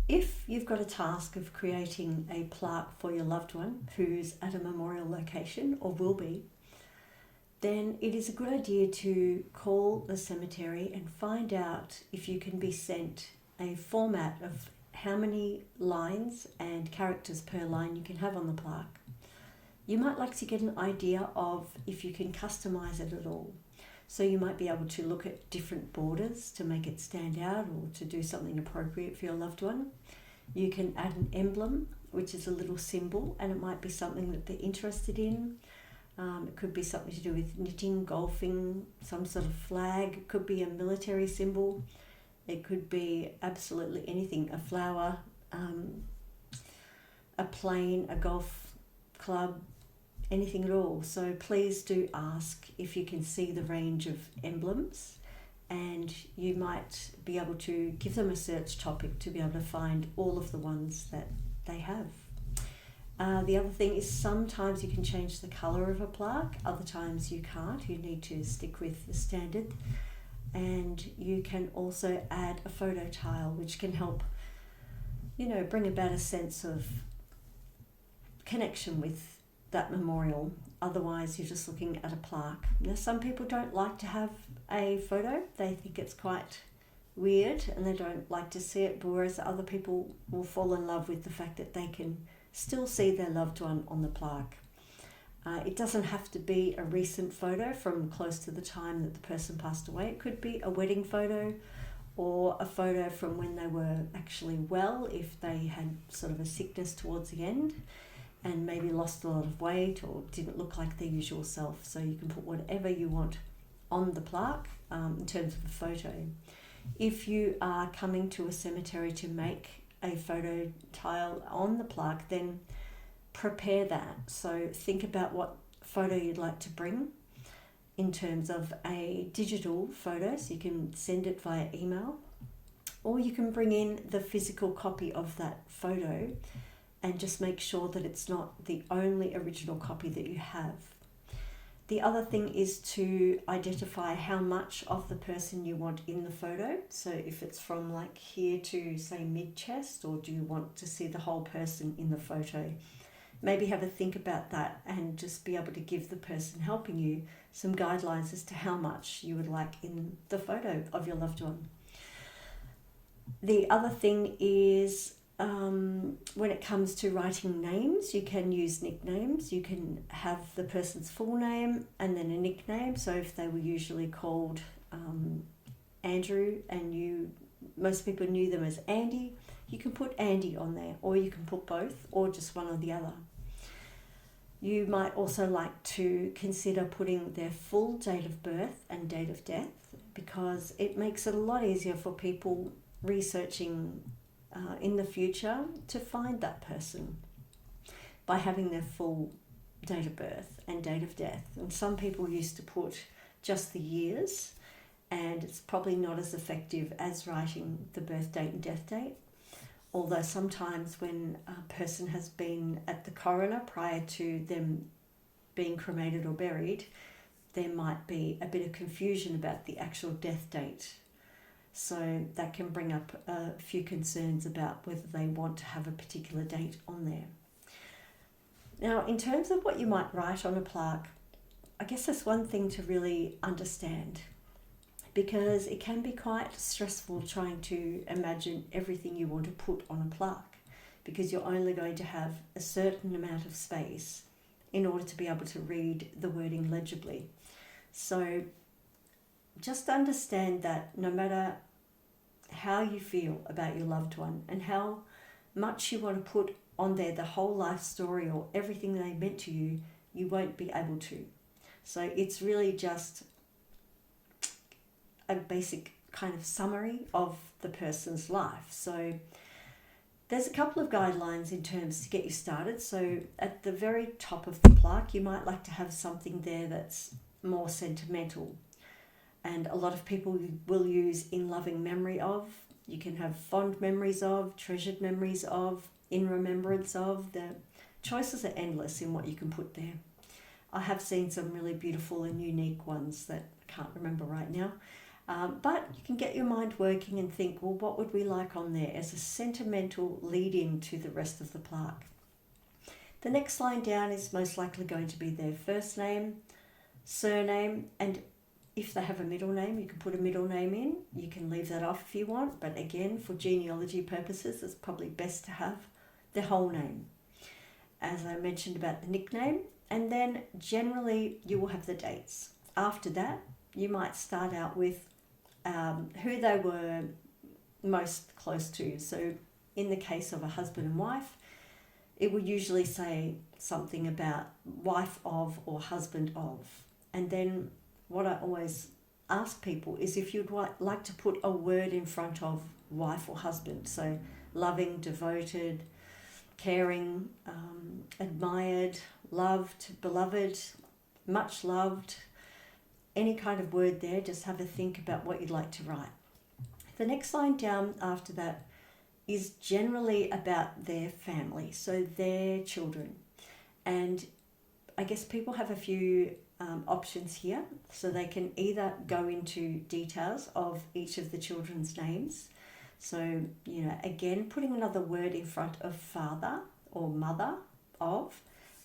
If you've got a task of creating a plaque for your loved one who's at a memorial location or will be, then it is a good idea to call the cemetery and find out if you can be sent a format of how many lines and characters per line you can have on the plaque. You might like to get an idea of if you can customize it at all. So you might be able to look at different borders to make it stand out or to do something appropriate for your loved one. You can add an emblem, which is a little symbol, and it might be something that they're interested in. It could be something to do with knitting, golfing, some sort of flag. It could be a military symbol. It could be absolutely anything, a flower, a plane, a golf club, anything at all. So please do ask if you can see the range of emblems, and you might be able to give them a search topic to be able to find all of the ones that they have. The other thing is sometimes you can change the colour of a plaque, other times you can't. You need to stick with the standard. And you can also add a photo tile, which can help, bring about a sense of connection with that memorial. Otherwise, you're just looking at a plaque. Now, some people don't like to have a photo. They think it's quite weird and they don't like to see it, whereas other people will fall in love with the fact that they can still see their loved one on the plaque. It doesn't have to be a recent photo from close to the time that the person passed away. It could be a wedding photo or a photo from when they were actually well, if they had sort of a sickness towards the end and maybe lost a lot of weight or didn't look like their usual self. So you can put whatever you want on the plaque in terms of a photo. If you are coming to a cemetery to make a photo tile on the plaque, then prepare that. So think about what photo you'd like to bring in terms of a digital photo, so you can send it via email, or you can bring in the physical copy of that photo and just make sure that it's not the only original copy that you have. The other thing is to identify how much of the person you want in the photo. So if it's from like here to say mid-chest, or do you want to see the whole person in the photo? Maybe have a think about that and just be able to give the person helping you some guidelines as to how much you would like in the photo of your loved one. The other thing is when it comes to writing names, you can use nicknames. You can have the person's full name and then a nickname. So if they were usually called Andrew and most people knew them as Andy, you can put Andy on there, or you can put both, or just one or the other. You might also like to consider putting their full date of birth and date of death, because it makes it a lot easier for people researching in the future to find that person by having their full date of birth and date of death. And some people used to put just the years, and it's probably not as effective as writing the birth date and death date. Although sometimes when a person has been at the coroner prior to them being cremated or buried, there might be a bit of confusion about the actual death date. So that can bring up a few concerns about whether they want to have a particular date on there. Now, in terms of what you might write on a plaque, I guess that's one thing to really understand, because it can be quite stressful trying to imagine everything you want to put on a plaque, because you're only going to have a certain amount of space in order to be able to read the wording legibly. So just understand that no matter how you feel about your loved one and how much you want to put on there the whole life story or everything they meant to you, you won't be able to. So it's really just a basic kind of summary of the person's life. So there's a couple of guidelines in terms to get you started. So at the very top of the plaque, you might like to have something there that's more sentimental. And a lot of people will use in loving memory of. You can have fond memories of, treasured memories of, in remembrance of. The choices are endless in what you can put there. I have seen some really beautiful and unique ones that I can't remember right now. But you can get your mind working and think, well, what would we like on there as a sentimental lead-in to the rest of the plaque? The next line down is most likely going to be their first name, surname, and if they have a middle name, you can put a middle name in. You can leave that off if you want, but again, for genealogy purposes, it's probably best to have the whole name. As I mentioned about the nickname, and then generally you will have the dates. After that, you might start out with who they were most close to. So in the case of a husband and wife, it would usually say something about wife of or husband of. And then what I always ask people is if you'd like to put a word in front of wife or husband. So loving, devoted, caring, admired, loved, beloved, much loved, any kind of word there, just have a think about what you'd like to write. The next line down after that is generally about their family, so their children. And I guess people have a few options here, so they can either go into details of each of the children's names. So, again, putting another word in front of father or mother of,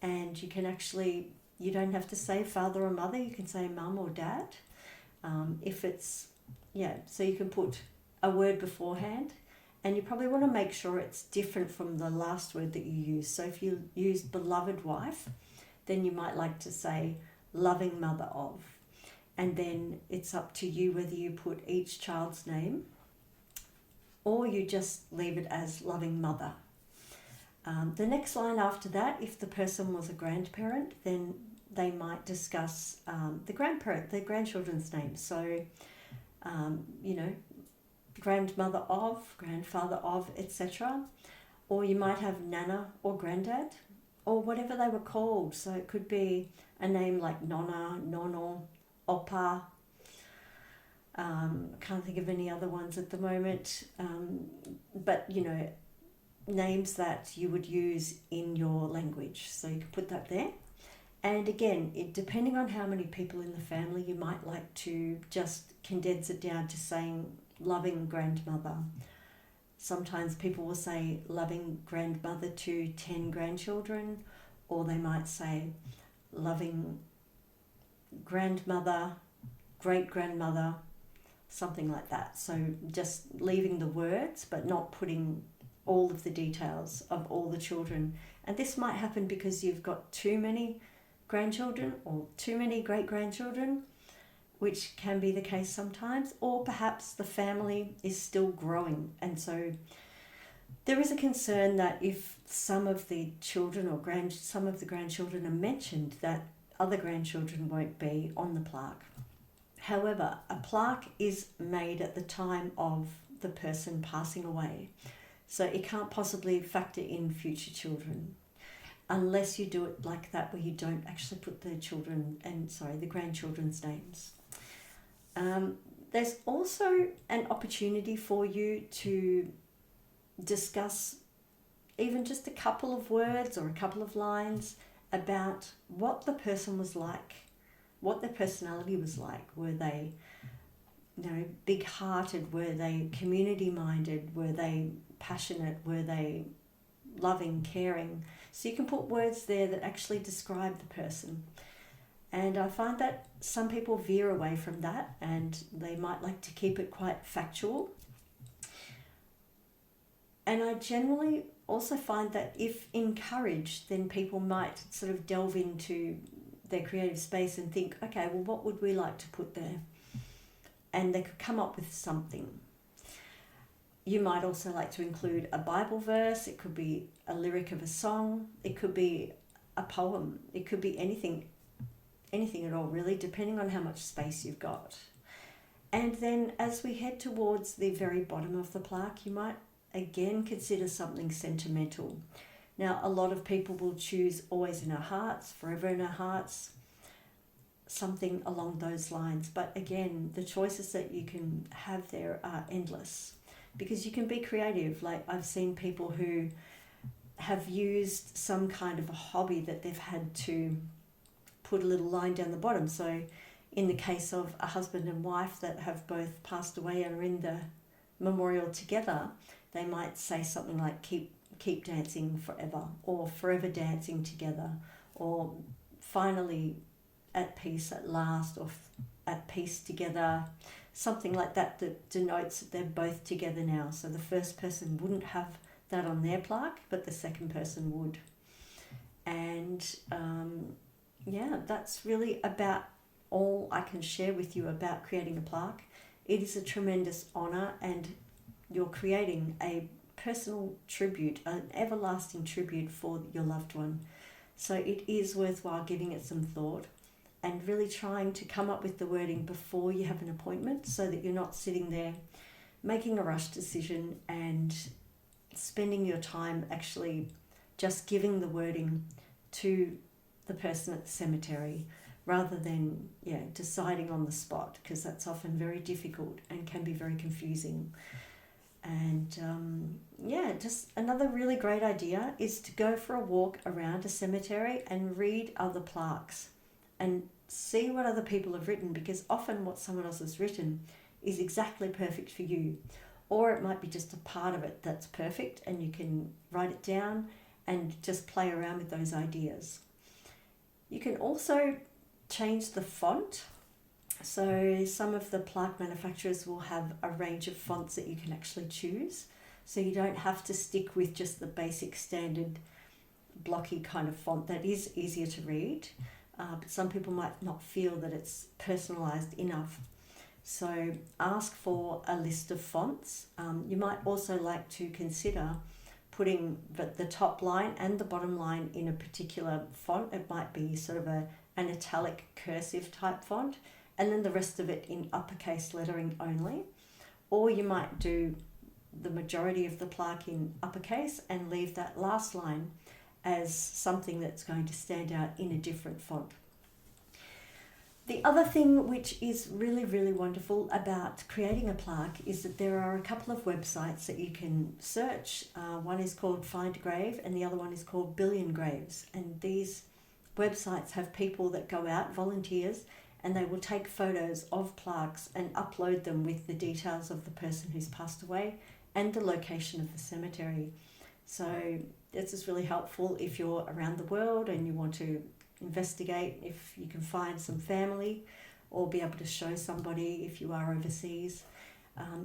and you can actually, you don't have to say father or mother, you can say mum or dad. If it's, so you can put a word beforehand, and you probably want to make sure it's different from the last word that you use. So if you use beloved wife, then you might like to say loving mother of. And then it's up to you whether you put each child's name or you just leave it as loving mother. The next line after that, if the person was a grandparent, then they might discuss the grandchildren's names. So, grandmother of, grandfather of, etc. Or you might have nana or granddad, or whatever they were called. So it could be a name like nonna, nono, oppa. Can't think of any other ones at the moment. But names that you would use in your language. So you can put that there. And again, depending on how many people in the family, you might like to just condense it down to saying loving grandmother. Sometimes people will say loving grandmother to 10 grandchildren, or they might say loving grandmother, great-grandmother, something like that. So just leaving the words, but not putting all of the details of all the children. And this might happen because you've got too many grandchildren or too many great-grandchildren, which can be the case sometimes, or perhaps the family is still growing. And so there is a concern that if some of the children or some of the grandchildren are mentioned, that other grandchildren won't be on the plaque. However, a plaque is made at the time of the person passing away. So it can't possibly factor in future children unless you do it like that, where you don't actually put the grandchildren's names. There's also an opportunity for you to discuss even just a couple of words or a couple of lines about what the person was like, what their personality was like. Were they, big-hearted? Were they community-minded? Were they passionate? Were they loving, caring? So you can put words there that actually describe the person. And I find that some people veer away from that and they might like to keep it quite factual. And I generally also find that if encouraged, then people might sort of delve into their creative space and think, okay, well, what would we like to put there? And they could come up with something. You might also like to include a Bible verse. It could be a lyric of a song. It could be a poem. It could be anything at all, really, depending on how much space you've got. And then as we head towards the very bottom of the plaque, you might again consider something sentimental. Now, a lot of people will choose always in our hearts, forever in our hearts, something along those lines. But again, the choices that you can have there are endless, because you can be creative. Like, I've seen people who have used some kind of a hobby that they've had to put a little line down the bottom. So In the case of a husband and wife that have both passed away and are in the memorial together, they might say something like keep dancing forever, or forever dancing together, or finally at peace at last, or at peace together, something like that that denotes that they're both together now. So the first person wouldn't have that on their plaque, but the second person would. And that's really about all I can share with you about creating a plaque. It is a tremendous honour, and you're creating a personal tribute, an everlasting tribute for your loved one. So it is worthwhile giving it some thought and really trying to come up with the wording before you have an appointment, so that you're not sitting there making a rush decision and spending your time actually just giving the wording to the person at the cemetery, rather than deciding on the spot, because that's often very difficult and can be very confusing. And just another really great idea is to go for a walk around a cemetery and read other plaques and see what other people have written, because often what someone else has written is exactly perfect for you, or it might be just a part of it that's perfect and you can write it down and just play around with those ideas. You can also change the font. So some of the plaque manufacturers will have a range of fonts that you can actually choose, so you don't have to stick with just the basic standard blocky kind of font that is easier to read, but some people might not feel that it's personalized enough. So ask for a list of fonts. You might also like to consider putting the top line and the bottom line in a particular font. It might be sort of an italic cursive type font, and then the rest of it in uppercase lettering only. Or you might do the majority of the plaque in uppercase and leave that last line as something that's going to stand out in a different font. The other thing which is really, really wonderful about creating a plaque is that there are a couple of websites that you can search. One is called Find a Grave and the other one is called Billion Graves. And these websites have people that go out, volunteers, and they will take photos of plaques and upload them with the details of the person who's passed away and the location of the cemetery. So this is really helpful if you're around the world and you want to investigate if you can find some family, or be able to show somebody if you are overseas.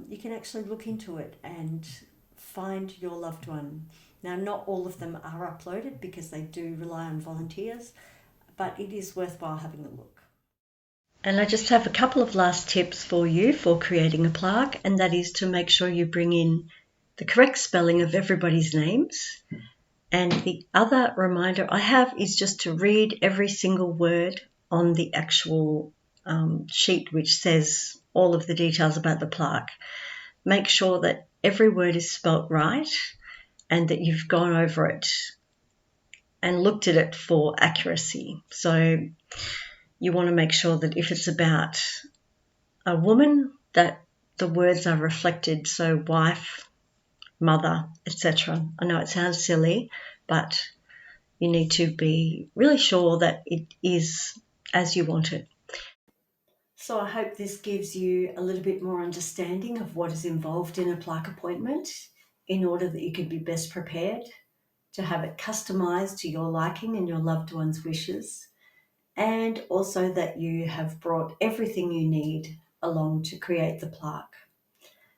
You can actually look into it and find your loved one. Now, not all of them are uploaded because they do rely on volunteers, but it is worthwhile having a look. And I just have a couple of last tips for you for creating a plaque, and that is to make sure you bring in the correct spelling of everybody's names. And the other reminder I have is just to read every single word on the actual sheet which says all of the details about the plaque. Make sure that every word is spelt right and that you've gone over it and looked at it for accuracy. So you want to make sure that if it's about a woman, that the words are reflected, so wife, mother, etc. I know it sounds silly, but you need to be really sure that it is as you want it. So I hope this gives you a little bit more understanding of what is involved in a plaque appointment, in order that you can be best prepared to have it customised to your liking and your loved one's wishes, and also that you have brought everything you need along to create the plaque.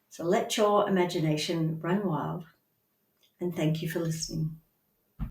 So let your imagination run wild, and thank you for listening.